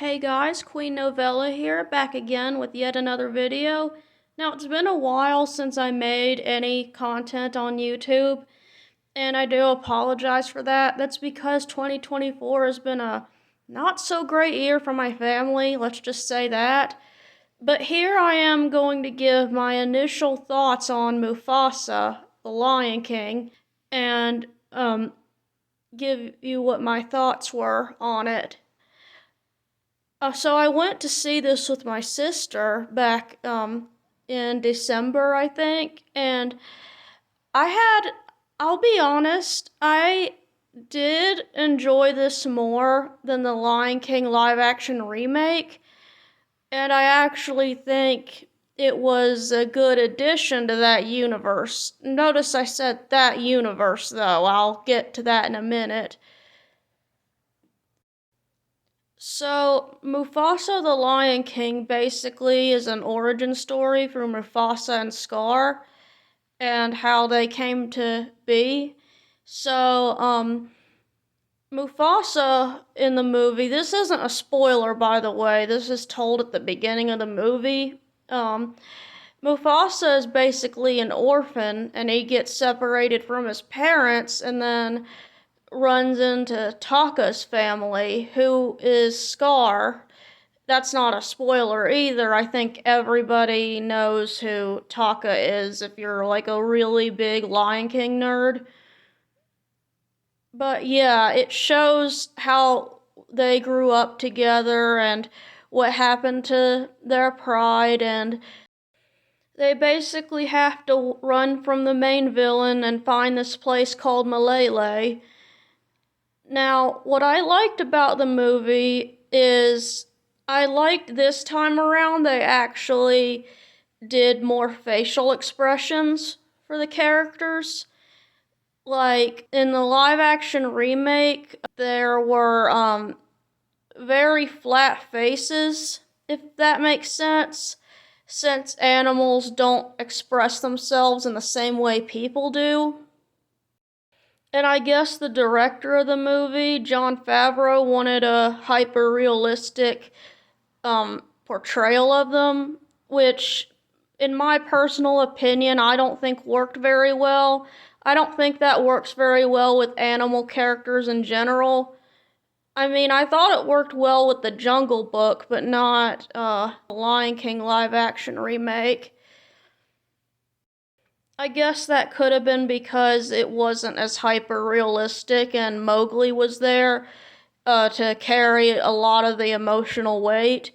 Hey guys, Queen Novella here, back again with yet another video. Now, it's been a while since I made any content on YouTube, and I do apologize for that. That's because 2024 has been a not so great year for my family, let's just say that. But here I am going to give my initial thoughts on Mufasa, the Lion King, and give you what my thoughts were on it. So I went to see this with my sister back in December, I think, and I had, I'll be honest, I did enjoy this more than the Lion King live action remake, and I actually think it was a good addition to that universe. Notice I said that universe, though. I'll get to that in a minute. So, Mufasa the Lion King basically is an origin story for Mufasa and Scar and how they came to be. So, Mufasa in the movie, this isn't a spoiler by the way, this is told at the beginning of the movie. Mufasa is basically an orphan and he gets separated from his parents and then runs into Taka's family, who is Scar. That's not a spoiler either. I think everybody knows who Taka is if you're like a really big Lion King nerd. But yeah, it shows how they grew up together and what happened to their pride, and they basically have to run from the main villain and find this place called Malele. Now, what I liked about the movie is I liked this time around they actually did more facial expressions for the characters. Like in the live action remake, there were very flat faces, if that makes sense, since animals don't express themselves in the same way people do. And I guess the director of the movie, Jon Favreau, wanted a hyper realistic portrayal of them, which, in my personal opinion, I don't think worked very well. I don't think that works very well with animal characters in general. I mean, I thought it worked well with the Jungle Book, but not the Lion King live action remake. I guess that could have been because it wasn't as hyper realistic and Mowgli was there to carry a lot of the emotional weight.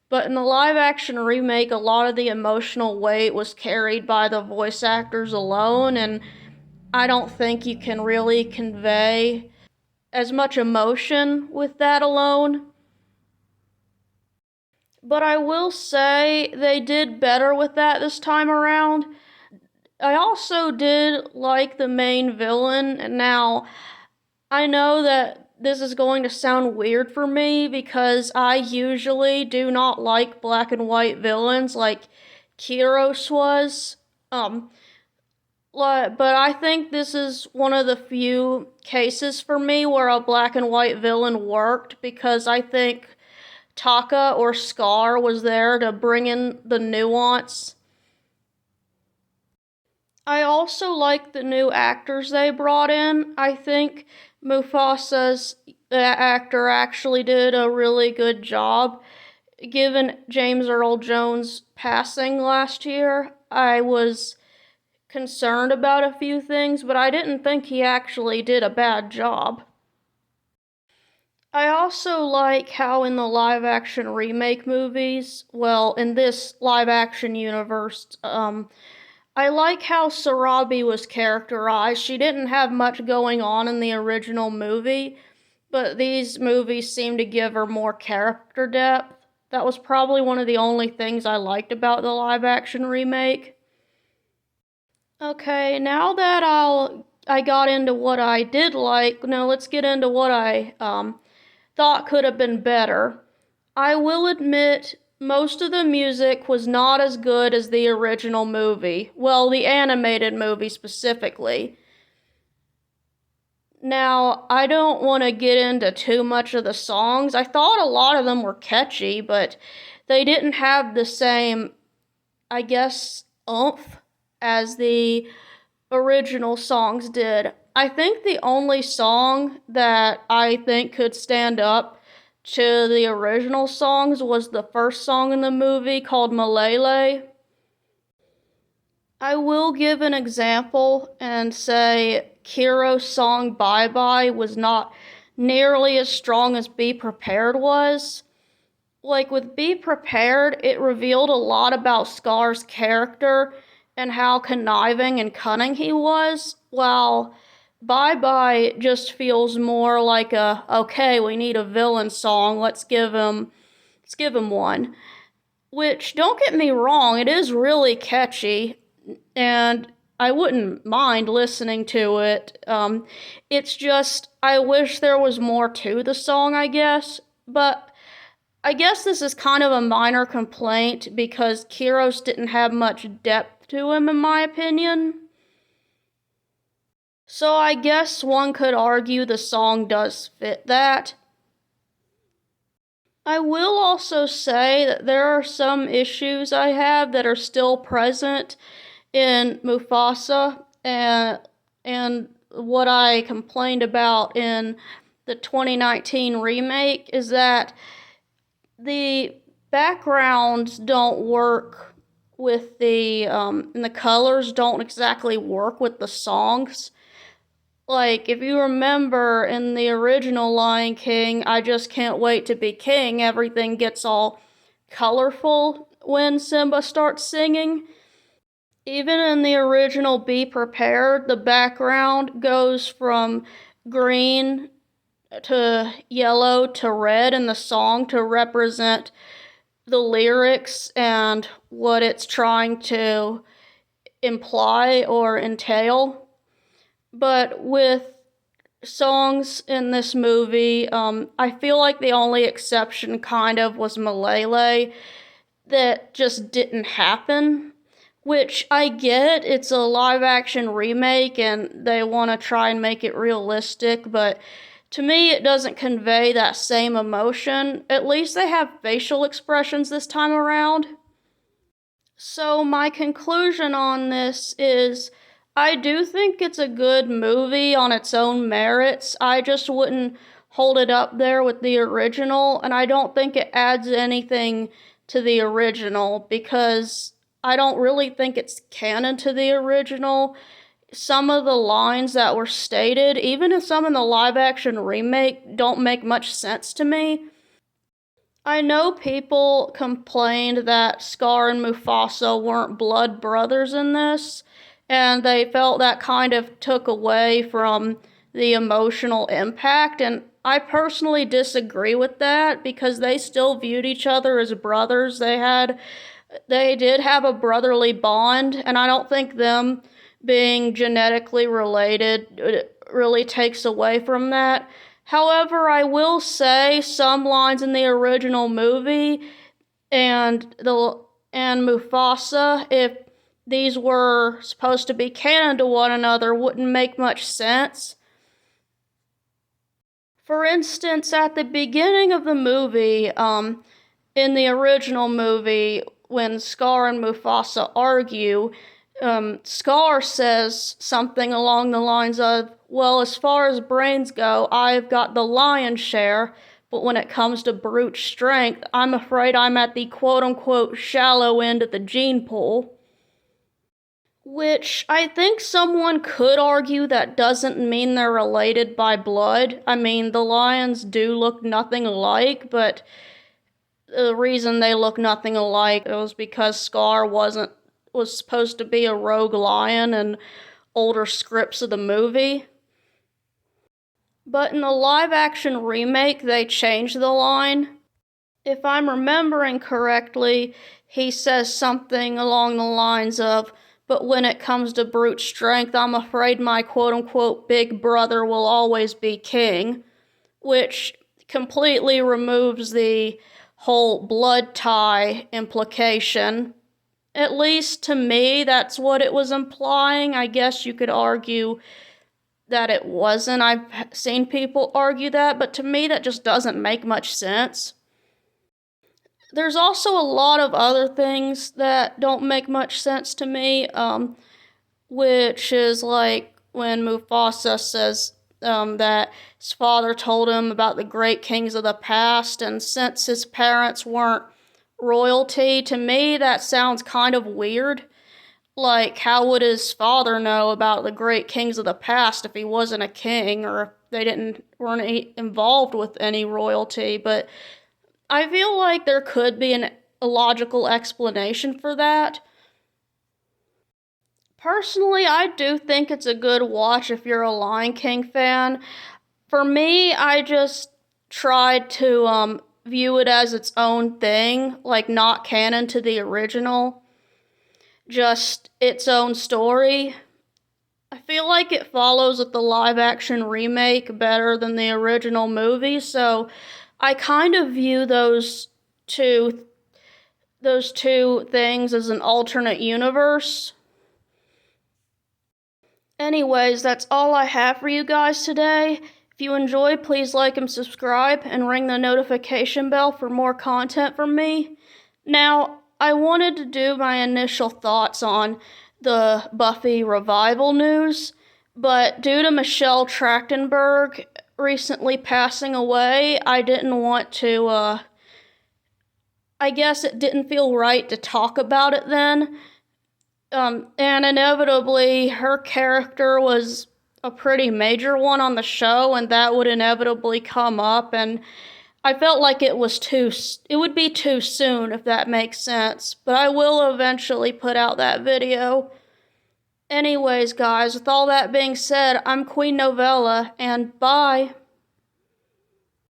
But in the live action remake, a lot of the emotional weight was carried by the voice actors alone, and I don't think you can really convey as much emotion with that alone. But I will say they did better with that this time around. I also did like the main villain. Now, I know that this is going to sound weird for me because I usually do not like black and white villains like Kyros was. But I think this is one of the few cases for me where a black and white villain worked because I think Taka or Scar was there to bring in the nuance. I also like the new actors they brought in. I think Mufasa's actor actually did a really good job. Given James Earl Jones' passing last year, I was concerned about a few things, but I didn't think he actually did a bad job. I also like how in the live action remake movies, well, in this live action universe, I like how Sarabi was characterized. She didn't have much going on in the original movie, but these movies seem to give her more character depth. That was probably one of the only things I liked about the live action remake. Okay, now that I got into what I did like, now let's get into what I thought could have been better. I will admit most of the music was not as good as the original movie. Well, the animated movie specifically. Now, I don't want to get into too much of the songs. I thought a lot of them were catchy, but they didn't have the same, I guess, oomph as the original songs did. I think the only song that I think could stand up to the original songs was the first song in the movie called Malele. I will give an example and say Kiro's song Bye Bye was not nearly as strong as Be Prepared was. Like with Be Prepared, it revealed a lot about Scar's character and how conniving and cunning he was, while Bye Bye just feels more like a okay, we need a villain song, let's give him one. Which don't get me wrong, it is really catchy and I wouldn't mind listening to it. It's just I wish there was more to the song, I guess. But I guess this is kind of a minor complaint because Kiros didn't have much depth to him, in my opinion. So I guess one could argue the song does fit that. I will also say that there are some issues I have that are still present in Mufasa and what I complained about in the 2019 remake is that the backgrounds don't work with and the colors don't exactly work with the songs. Like, if you remember in the original Lion King, I Just Can't Wait to Be King, everything gets all colorful when Simba starts singing. Even in the original Be Prepared, the background goes from green to yellow to red in the song to represent the lyrics and what it's trying to imply or entail. But with songs in this movie, I feel like the only exception kind of was Malele that just didn't happen. Which I get, it's a live action remake and they want to try and make it realistic, but to me, it doesn't convey that same emotion. At least they have facial expressions this time around. So, my conclusion on this is I do think it's a good movie on its own merits. I just wouldn't hold it up there with the original, and I don't think it adds anything to the original because I don't really think it's canon to the original. Some of the lines that were stated, even in some in the live action remake, don't make much sense to me. I know people complained that Scar and Mufasa weren't blood brothers in this, and they felt that kind of took away from the emotional impact, and I personally disagree with that because they still viewed each other as brothers. They did have a brotherly bond, and I don't think them being genetically related really takes away from that. However, I will say some lines in the original movie and Mufasa, if these were supposed to be canon to one another, wouldn't make much sense. For instance, at the beginning of the movie, in the original movie, when Scar and Mufasa argue, Scar says something along the lines of, well, as far as brains go, I've got the lion's share, but when it comes to brute strength, I'm afraid I'm at the quote unquote shallow end of the gene pool. Which I think someone could argue that doesn't mean they're related by blood. I mean, the lions do look nothing alike, but the reason they look nothing alike was because Scar was supposed to be a rogue lion in older scripts of the movie. But in the live action remake, they changed the line. If I'm remembering correctly, he says something along the lines of, but when it comes to brute strength, I'm afraid my quote unquote big brother will always be king, which completely removes the whole blood tie implication. At least to me, that's what it was implying. I guess you could argue that it wasn't. I've seen people argue that, but to me, that just doesn't make much sense. There's also a lot of other things that don't make much sense to me, which is like when Mufasa says that his father told him about the great kings of the past, and since his parents weren't royalty, to me that sounds kind of weird. Like, how would his father know about the great kings of the past if he wasn't a king or if they weren't involved with any royalty? But I feel like there could be a logical explanation for that. Personally, I do think it's a good watch if you're a Lion King fan. For me, I just tried to view it as its own thing, like not canon to the original, just its own story. I feel like it follows with the live action remake better than the original movie, so I kind of view two those two things as an alternate universe. Anyways, that's all I have for you guys today. If you enjoyed, please like and subscribe and ring the notification bell for more content from me. Now, I wanted to do my initial thoughts on the Buffy revival news, but due to Michelle Trachtenberg recently passing away, I didn't want to, I guess it didn't feel right to talk about it then. And inevitably, her character was a pretty major one on the show, and that would inevitably come up, and I felt like it would be too soon, if that makes sense, but I will eventually put out that video. Anyways, guys, with all that being said, I'm Queen Novella, and bye.